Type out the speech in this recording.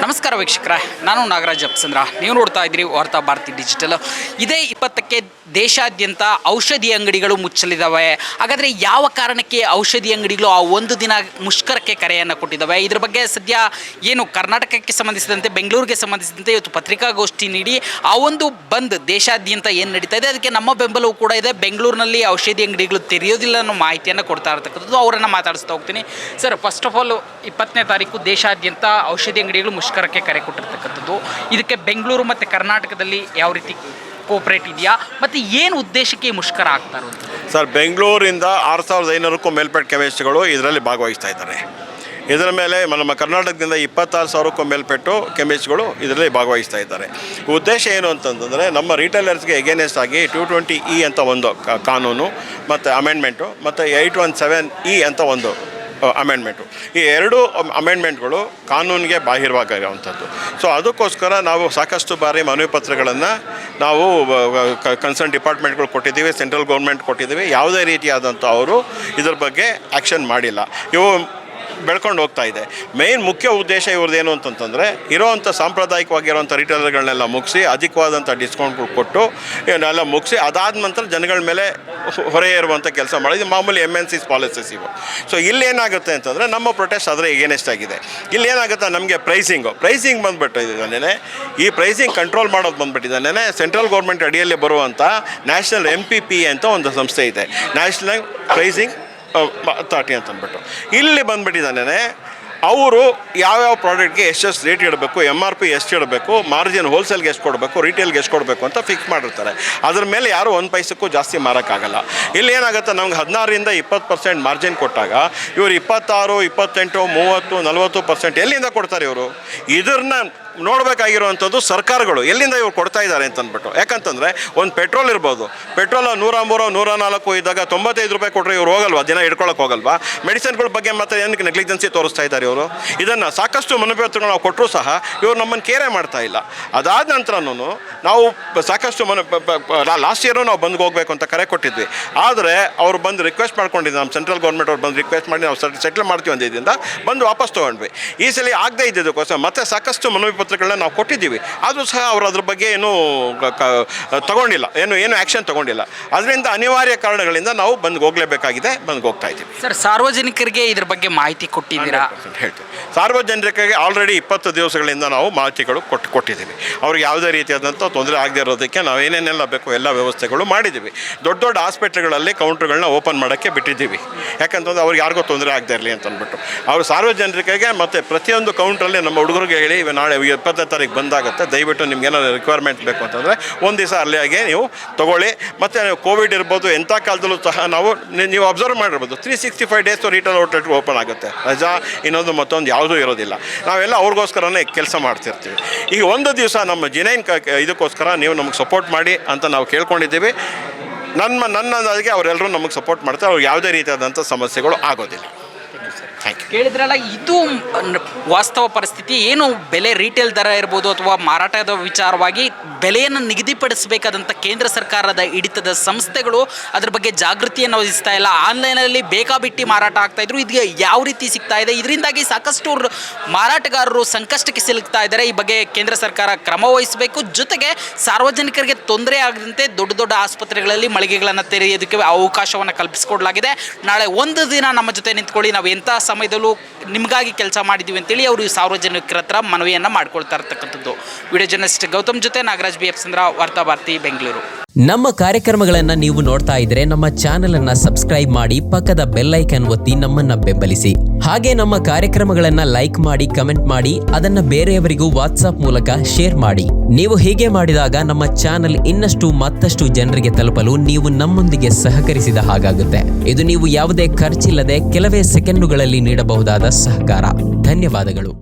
ನಮಸ್ಕಾರ ವೀಕ್ಷಕರ, ನಾನು ನಾಗರಾಜ್ ಅಪ್ಸಂದ್ರ. ನೀವು ನೋಡ್ತಾ ಇದ್ದೀರಿ ವಾರ್ತಾ ಭಾರತಿ ಡಿಜಿಟಲ್. ಇದೇ 20ಕ್ಕೆ ದೇಶಾದ್ಯಂತ ಔಷಧಿ ಅಂಗಡಿಗಳು ಮುಚ್ಚಲಿದ್ದಾವೆ. ಹಾಗಾದರೆ ಯಾವ ಕಾರಣಕ್ಕೆ ಔಷಧಿ ಅಂಗಡಿಗಳು ಆ ಒಂದು ದಿನ ಮುಷ್ಕರಕ್ಕೆ ಕರೆಯನ್ನು ಕೊಟ್ಟಿದ್ದಾವೆ? ಇದ್ರ ಬಗ್ಗೆ ಸದ್ಯ ಏನು ಕರ್ನಾಟಕಕ್ಕೆ ಸಂಬಂಧಿಸಿದಂತೆ, ಬೆಂಗಳೂರಿಗೆ ಸಂಬಂಧಿಸಿದಂತೆ ಇವತ್ತು ಪತ್ರಿಕಾಗೋಷ್ಠಿ ನೀಡಿ ಆ ಒಂದು ಬಂದ್ ದೇಶಾದ್ಯಂತ ಏನು ನಡೀತಾ ಇದೆ ಅದಕ್ಕೆ ನಮ್ಮ ಬೆಂಬಲವೂ ಕೂಡ ಇದೆ. ಬೆಂಗಳೂರಿನಲ್ಲಿ ಔಷಧಿ ಅಂಗಡಿಗಳು ತೆರೆಯೋದಿಲ್ಲ ಅನ್ನೋ ಮಾಹಿತಿಯನ್ನು ಕೊಡ್ತಾ ಇರತಕ್ಕಂಥದ್ದು. ಅವರನ್ನು ಮಾತಾಡಿಸ್ತಾ ಹೋಗ್ತೀನಿ. ಸರ್, ಫಸ್ಟ್ ಆಫ್ ಆಲ್ 20ನೇ ತಾರೀಕು ದೇಶಾದ್ಯಂತ ಔಷಧಿ ಅಂಗಡಿಗಳು ಮುಷ್ಕರಕ್ಕೆ ಕರೆ ಕೊಟ್ಟಿರ್ತಕ್ಕಂಥದ್ದು. ಇದಕ್ಕೆ ಬೆಂಗಳೂರು ಮತ್ತು ಕರ್ನಾಟಕದಲ್ಲಿ ಯಾವ ರೀತಿ ಕೋಆಪರೇಟ್ ಇದೆಯಾ ಮತ್ತು ಏನು ಉದ್ದೇಶಕ್ಕೆ ಮುಷ್ಕರ ಆಗ್ತಾ ಇರೋದು? ಸರ್, ಬೆಂಗಳೂರಿಂದ 6500ಕ್ಕೂ ಮೇಲ್ಪಟ್ಟ ಕೆಮಿಸ್ಟ್ಗಳು ಇದರಲ್ಲಿ ಭಾಗವಹಿಸ್ತಾ ಇದ್ದಾರೆ. ಇದರ ಮೇಲೆ ನಮ್ಮ ಕರ್ನಾಟಕದಿಂದ 26,000ಕ್ಕೂ ಮೇಲ್ಪಟ್ಟು ಕೆಮಿಸ್ಟ್ಗಳು ಇದರಲ್ಲಿ ಭಾಗವಹಿಸ್ತಾ ಇದ್ದಾರೆ. ಉದ್ದೇಶ ಏನು ಅಂತಂದರೆ, ನಮ್ಮ ರಿಟೇಲರ್ಸ್ಗೆ ಎಗೇನೆಸ್ಟ್ ಆಗಿ 220E ಅಂತ ಒಂದು ಕಾನೂನು ಮತ್ತು ಅಮೆಂಡ್ಮೆಂಟು ಮತ್ತು 817E ಅಂತ ಒಂದು ಅಮೆಂಡ್ಮೆಂಟು. ಈ ಎರಡು ಅಮೆಂಡ್ಮೆಂಟ್ಗಳು ಕಾನೂನಿಗೆ ಬಾಹಿರವಾಗಿರುವಂಥದ್ದು. ಸೊ ಅದಕ್ಕೋಸ್ಕರ ನಾವು ಸಾಕಷ್ಟು ಬಾರಿ ಮನವಿ ಪತ್ರಗಳನ್ನು ನಾವು ಕನ್ಸರ್ನ್ ಡಿಪಾರ್ಟ್ಮೆಂಟ್ಗಳು ಕೊಟ್ಟಿದ್ದೀವಿ, ಸೆಂಟ್ರಲ್ ಗೌರ್ಮೆಂಟ್ ಕೊಟ್ಟಿದ್ದೀವಿ. ಯಾವುದೇ ರೀತಿಯಾದಂಥ ಅವರು ಇದ್ರ ಬಗ್ಗೆ ಆ್ಯಕ್ಷನ್ ಮಾಡಿಲ್ಲ. ಇವು ಬೆಳ್ಕೊಂಡು ಹೋಗ್ತಾ ಇದೆ. ಮೇಯ್ನ್ ಮುಖ್ಯ ಉದ್ದೇಶ ಇವ್ರದ್ದೇನು ಅಂತಂತಂದರೆ, ಇರೋವಂಥ ಸಾಂಪ್ರದಾಯಿಕವಾಗಿರೋವಂಥ ರಿಟೇಲರ್ಗಳನ್ನೆಲ್ಲ ಮುಗಿಸಿ ಅಧಿಕವಾದಂಥ ಡಿಸ್ಕೌಂಟ್ಗಳು ಕೊಟ್ಟು ಇವನ್ನೆಲ್ಲ ಮುಗಿಸಿ ಅದಾದ ನಂತರ ಜನಗಳ ಮೇಲೆ ಹೊರೆ ಇರುವಂಥ ಕೆಲಸ ಮಾಡೋದು ಮಾಮೂಲಿ MNCs ಪಾಲಿಸೀಸ್ ಇವು. ಸೊ ಇಲ್ಲೇನಾಗುತ್ತೆ ಅಂತಂದರೆ, ನಮ್ಮ ಪ್ರೊಟೆಸ್ಟ್ ಆದರೆ ಎಗೇನೆಸ್ಟ್ ಆಗಿದೆ. ಇಲ್ಲೇನಾಗುತ್ತೆ, ನಮಗೆ ಪ್ರೈಸಿಂಗ್ ಬಂದುಬಿಟ್ಟಿದ್ದಾನೆ. ಈ ಪ್ರೈಸಿಂಗ್ ಕಂಟ್ರೋಲ್ ಮಾಡೋದು ಬಂದುಬಿಟ್ಟಿದ್ದಾನೆ. ಸೆಂಟ್ರಲ್ ಗೌರ್ಮೆಂಟ್ ಅಡಿಯಲ್ಲಿ ಬರುವಂಥ ನ್ಯಾಷನಲ್ MPPA ಅಂತ ಒಂದು ಸಂಸ್ಥೆ ಇದೆ, ನ್ಯಾಷನಲ್ ಪ್ರೈಸಿಂಗ್ ಅಥಾರಿಟಿ ಅಂತ ಅಂದ್ಬಿಟ್ಟು. ಇಲ್ಲಿ ಬಂದುಬಿಟ್ಟಿದ್ದಾನೆ. ಅವರು ಯಾವ್ಯಾವ ಪ್ರಾಡಕ್ಟ್ಗೆ ಎಷ್ಟು ರೇಟ್ ಇಡಬೇಕು, MRP ಎಷ್ಟು ಇಡಬೇಕು, ಮಾರ್ಜಿನ್ ಹೋಲ್ಸೇಲ್ಗೆ ಎಷ್ಟು ಕೊಡಬೇಕು, ರಿಟೇಲ್ಗೆ ಎಷ್ಟು ಕೊಡಬೇಕು ಅಂತ ಫಿಕ್ಸ್ ಮಾಡಿರ್ತಾರೆ. ಅದ್ರ ಮೇಲೆ ಯಾರು 1 ಪೈಸಕ್ಕೂ ಜಾಸ್ತಿ ಮಾರೋಕ್ಕಾಗಲ್ಲ. ಇಲ್ಲಿ ಏನಾಗುತ್ತೆ, ನಮ್ಗೆ 16ರಿಂದ 20% ಮಾರ್ಜಿನ್ ಕೊಟ್ಟಾಗ ಇವರು 26, 28, 30, 40% ಎಲ್ಲಿಂದ ಕೊಡ್ತಾರೆ ಇವರು? ಇದನ್ನ ನೋಡಬೇಕಾಗಿರುವಂಥದ್ದು ಸರ್ಕಾರಗಳು ಎಲ್ಲಿಂದ ಇವ್ರು ಕೊಡ್ತಾ ಇದ್ದಾರೆ ಅಂತ ಅಂದ್ಬಿಟ್ಟು. ಯಾಕಂತಂದರೆ, ಒಂದು ಪೆಟ್ರೋಲ್ ಇರ್ಬೋದು, ಪೆಟ್ರೋಲ್ 103, 104 ಇದ್ದಾಗ 95 ರೂಪಾಯಿ ಕೊಟ್ಟರೆ ಇವ್ರು ಹೋಗಲ್ವಾ? ದಿನ ಹಿಡ್ಕೊಳಕ್ಕೆ ಹೋಗಲ್ವಾ? ಮೆಡಿಸಿನ್ಗಳ ಬಗ್ಗೆ ಮತ್ತೆ ಏನಕ್ಕೆ ನೆಗ್ಲಿಜೆನ್ಸಿ ತೋರಿಸ್ತಾ ಇದ್ದಾರೆ ಇವರು? ಇದನ್ನು ಸಾಕಷ್ಟು ಮನವಿಪತ್ರಗಳು ನಾವು ಕೊಟ್ಟರೂ ಸಹ ಇವ್ರು ನಮ್ಮನ್ನು ಕೇರೆ ಮಾಡ್ತಾ ಇಲ್ಲ. ಅದಾದ ನಂತರನೂ ನಾವು ಸಾಕಷ್ಟು ಲಾಸ್ಟ್ ಇಯರು ನಾವು ಬಂದು ಹೋಗಬೇಕು ಅಂತ ಕರೆ ಕೊಟ್ಟಿದ್ವಿ. ಆದರೆ ಅವರು ಬಂದು ರಿಕ್ವೆಸ್ಟ್ ಮಾಡ್ಕೊಂಡಿದ್ದು, ನಮ್ಮ ಸೆಂಟ್ರಲ್ ಗೌರ್ಮೆಂಟ್ ಅವ್ರು ಬಂದು ರಿಕ್ವೆಸ್ಟ್ ಮಾಡಿ ನಾವು ಸೆಟ್ಲ್ ಮಾಡ್ತೀವಿ ಅಂದಿದ್ದರಿಂದ ಬಂದು ವಾಪಸ್ ತೊಗೊಂಡ್ವಿ. ಈ ಸಲ ಆಗದೇ ಇದ್ದಿದ್ದಕ್ಕೋಸ್ಕರ ಮತ್ತೆ ಸಾಕಷ್ಟು ಮನವಿಪತ್ರಗಳನ್ನ ನಾವು ಕೊಟ್ಟಿದ್ದೀವಿ. ಆದರೂ ಸಹ ಅವರು ಅದ್ರ ಬಗ್ಗೆ ಏನು ತಗೊಂಡಿಲ್ಲ, ಏನು ಆ್ಯಕ್ಷನ್ ತಗೊಂಡಿಲ್ಲ. ಅದರಿಂದ ಅನಿವಾರ್ಯ ಕಾರಣಗಳಿಂದ ನಾವು ಬಂದು ಹೋಗಲೇಬೇಕಾಗಿದೆ, ಬಂದು ಹೋಗ್ತಾ ಇದ್ದೀವಿ. ಸರ್, ಸಾರ್ವಜನಿಕರಿಗೆ ಇದ್ರ ಬಗ್ಗೆ ಮಾಹಿತಿ ಕೊಟ್ಟಿದ್ದೀರಾ? ಹೇಳ್ತೀವಿ. ಸಾರ್ವಜನಿಕರಿಗೆ ಆಲ್ರೆಡಿ 20 ದಿವಸಗಳಿಂದ ನಾವು ಮಾಹಿತಿಗಳು ಕೊಟ್ಟಿದ್ದೀವಿ. ಅವ್ರಿಗೆ ಯಾವುದೇ ರೀತಿಯಾದಂಥ ತೊಂದರೆ ಆಗದೆ ಇರೋದಕ್ಕೆ ನಾವು ಏನೇನೆಲ್ಲ ಬೇಕು ಎಲ್ಲ ವ್ಯವಸ್ಥೆಗಳು ಮಾಡಿದ್ದೀವಿ. ದೊಡ್ಡ ದೊಡ್ಡ ಹಾಸ್ಪಿಟ್ಲ್ಗಳಲ್ಲಿ ಕೌಂಟ್ರುಗಳನ್ನ ಓಪನ್ ಮಾಡೋಕ್ಕೆ ಬಿಟ್ಟಿದ್ದೀವಿ. ಯಾಕಂತಂದ್ರೆ ಅವ್ರಿಗೆ ಯಾರಿಗೂ ತೊಂದರೆ ಆಗದೆ ಇರಲಿ ಅಂತ ಅಂದ್ಬಿಟ್ಟು. ಅವರು ಸಾರ್ವಜನಿಕರಿಗೆ ಮತ್ತು ಪ್ರತಿಯೊಂದು ಕೌಂಟ್ರಲ್ಲಿ ನಮ್ಮ ಹುಡುಗರಿಗೆ ಹೇಳಿ, ನಾಳೆ 20ನೇ ತಾರೀಕು ಬಂದಾಗುತ್ತೆ, ದಯವಿಟ್ಟು ನಿಮ್ಗೆ ಏನಾದ್ರು ರಿಕ್ವೈರ್ಮೆಂಟ್ ಬೇಕು ಅಂತಂದರೆ ಒಂದು ದಿವಸ ಅಲ್ಲಿಯಾಗೆ ನೀವು ತೊಗೊಳ್ಳಿ. ಮತ್ತು ಕೋವಿಡ್ ಇರ್ಬೋದು, ಎಂಥ ಕಾಲದಲ್ಲೂ ಸಹ ನೀವು ಅಬ್ಸರ್ವ್ ಮಾಡಿರ್ಬೋದು, 365 ಡೇಸ್ ರಿಟೇಲ್ ಔಟ್ಲೆಟ್ ಓಪನ್ ಆಗುತ್ತೆ. ರಜಾ ಇನ್ನೊಂದು ಮತ್ತೊಂದು ಯಾವುದೂ ಇರೋದಿಲ್ಲ. ನಾವೆಲ್ಲ ಅವ್ರಿಗೋಸ್ಕರನೇ ಕೆಲಸ ಮಾಡ್ತಿರ್ತೀವಿ. ಈಗ ಒಂದು ದಿವಸ ನಮ್ಮ ಜಿನೈನ್ ಇದಕ್ಕೋಸ್ಕರ ನೀವು ನಮಗೆ ಸಪೋರ್ಟ್ ಮಾಡಿ ಅಂತ ನಾವು ಕೇಳ್ಕೊಂಡಿದ್ದೀವಿ. ನನ್ನದಾಗಿ ಅವರೆಲ್ಲರೂ ನಮಗೆ ಸಪೋರ್ಟ್ ಮಾಡ್ತಾರೆ. ಅವ್ರಿಗೆ ಯಾವುದೇ ರೀತಿಯಾದಂಥ ಸಮಸ್ಯೆಗಳು ಆಗೋದಿಲ್ಲ. ಕೇಳಿದ್ರಲ್ಲ, ಇದು ವಾಸ್ತವ ಪರಿಸ್ಥಿತಿ. ಏನು ಬೆಲೆ ರೀಟೇಲ್ ದರ ಇರ್ಬೋದು ಅಥವಾ ಮಾರಾಟದ ವಿಚಾರವಾಗಿ ಬೆಲೆಯನ್ನು ನಿಗದಿಪಡಿಸಬೇಕಾದಂಥ ಕೇಂದ್ರ ಸರ್ಕಾರದ ಹಿಡಿತದ ಸಂಸ್ಥೆಗಳು ಅದ್ರ ಬಗ್ಗೆ ಜಾಗೃತಿಯನ್ನು ವಹಿಸ್ತಾ ಇಲ್ಲ. ಆನ್ಲೈನಲ್ಲಿ ಬೇಕಾಬಿಟ್ಟಿ ಮಾರಾಟ ಆಗ್ತಾಯಿದ್ರು. ಇದು ಯಾವ ರೀತಿ ಸಿಗ್ತಾ ಇದೆ? ಇದರಿಂದಾಗಿ ಸಾಕಷ್ಟು ಮಾರಾಟಗಾರರು ಸಂಕಷ್ಟಕ್ಕೆ ಸಿಲುಕ್ತಾ ಇದ್ದಾರೆ. ಈ ಬಗ್ಗೆ ಕೇಂದ್ರ ಸರ್ಕಾರ ಕ್ರಮ ವಹಿಸಬೇಕು. ಜೊತೆಗೆ ಸಾರ್ವಜನಿಕರಿಗೆ ತೊಂದರೆ ಆಗದಂತೆ ದೊಡ್ಡ ದೊಡ್ಡ ಆಸ್ಪತ್ರೆಗಳಲ್ಲಿ ಮಳಿಗೆಗಳನ್ನು ತೆರೆಯೋದಕ್ಕೆ ಅವಕಾಶವನ್ನು ಕಲ್ಪಿಸಿಕೊಡಲಾಗಿದೆ. ನಾಳೆ ಒಂದು ದಿನ ನಮ್ಮ ಜೊತೆ ನಿಂತ್ಕೊಳ್ಳಿ, ನಾವು ಎಂಥ ಸಮಯದಲ್ಲೂ ನಿಮಗಾಗಿ ಕೆಲಸ ಮಾಡಿದ್ದೀವಿ ಅಂತೇಳಿ ಅವರು ಸಾರ್ವಜನಿಕರ ಹತ್ರ ಮನವಿಯನ್ನು ಮಾಡ್ಕೊಳ್ತಾ ಇರ್ತಕ್ಕಂಥದ್ದು. ವಿಡಿಯೋ ಜರ್ನಲಿಸ್ಟ್ ಗೌತಮ್ ಜೊತೆ ನಾಗರಾಜ್ ಬಿ ಅಪ್ಸಂದ್ರ, ವಾರ್ತಾ ಭಾರತಿ, ಬೆಂಗಳೂರು. ನಮ್ಮ ಕಾರ್ಯಕ್ರಮಗಳನ್ನು ನೀವು ನೋಡ್ತಾ ಇದ್ರೆ ನಮ್ಮ ಚಾನೆಲ್ ಅನ್ನ ಸಬ್ಸ್ಕ್ರೈಬ್ ಮಾಡಿ, ಪಕ್ಕದ ಬೆಲ್ ಐಕನ್ ಒತ್ತಿ ನಮ್ಮನ್ನ ಬೆಂಬಲಿಸಿ. ಹಾಗೆ ನಮ್ಮ ಕಾರ್ಯಕ್ರಮಗಳನ್ನ ಲೈಕ್ ಮಾಡಿ, ಕಮೆಂಟ್ ಮಾಡಿ, ಅದನ್ನ ಬೇರೆಯವರಿಗೂ ವಾಟ್ಸ್ಆಪ್ ಮೂಲಕ ಶೇರ್ ಮಾಡಿ. ನೀವು ಹೀಗೆ ಮಾಡಿದಾಗ ನಮ್ಮ ಚಾನೆಲ್ ಇನ್ನಷ್ಟು ಮತ್ತಷ್ಟು ಜನರಿಗೆ ತಲುಪಲು ನೀವು ನಮ್ಮೊಂದಿಗೆ ಸಹಕರಿಸಿದ ಹಾಗಾಗುತ್ತೆ. ಇದು ನೀವು ಯಾವುದೇ ಖರ್ಚಿಲ್ಲದೆ ಕೆಲವೇ ಸೆಕೆಂಡುಗಳಲ್ಲಿ ನೀಡಬಹುದಾದ ಸಹಕಾರ. ಧನ್ಯವಾದಗಳು.